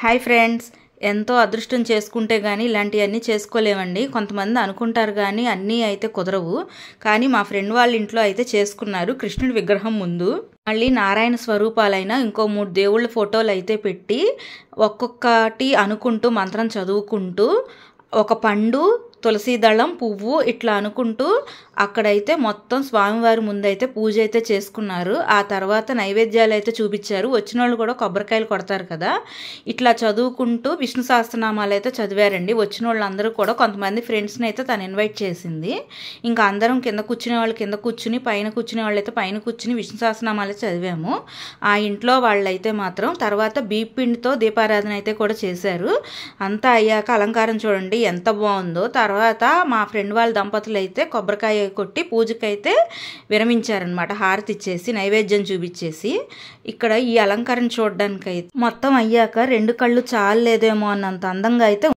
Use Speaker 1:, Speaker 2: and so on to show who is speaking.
Speaker 1: Hi friends, ఎంతో అదృష్టం చేసుకుంటే కానీ ఇలాంటివన్నీ చేసుకోలేమండి. కొంతమంది అనుకుంటారు కానీ అన్నీ అయితే కుదరవు. కానీ మా ఫ్రెండ్ వాళ్ళ ఇంట్లో అయితే చేసుకున్నారు కృష్ణుడి విగ్రహం ముందు. మళ్ళీ నారాయణ స్వరూపాలైన ఇంకో 3 దేవుళ్ళ ఫోటోలు అయితే పెట్టి ఒక్కొక్కటి అనుకుంటూ మంత్రం చదువుకుంటూ ఒక పండు, తులసి దళం, పువ్వు ఇట్లా అనుకుంటూ అక్కడైతే మొత్తం స్వామివారి ముందైతే పూజ అయితే చేసుకున్నారు. ఆ తర్వాత నైవేద్యాలు అయితే చూపించారు. వచ్చిన వాళ్ళు కూడా కొబ్బరికాయలు కొడతారు కదా, ఇట్లా చదువుకుంటూ విష్ణు సహస్రనామాలు అయితే చదివారండి. వచ్చిన వాళ్ళందరూ కూడా కొంతమంది ఫ్రెండ్స్ని అయితే తను ఇన్వైట్ చేసింది. ఇంకా అందరం కింద కూర్చునే వాళ్ళు కింద కూర్చుని, పైన కూర్చునే వాళ్ళు అయితే పైన కూర్చుని విష్ణు సహస్రనామాలు చదివాము. ఆ ఇంట్లో వాళ్ళైతే మాత్రం తర్వాత బీపిండితో దీపారాధన అయితే కూడా చేశారు. అంతా అయ్యాక అలంకారం చూడండి ఎంత బాగుందో. తర్వాత మా ఫ్రెండ్ వాళ్ళ దంపతులు అయితే కొబ్బరికాయ కొట్టి పూజకైతే విరమించారనమాట. హారతి ఇచ్చేసి నైవేద్యం చూపించేసి. ఇక్కడ ఈ అలంకారం చూడడానికి అయితే మొత్తం అయ్యాక 2 కళ్ళు చాలేదేమో అన్నంత అందంగా అయితే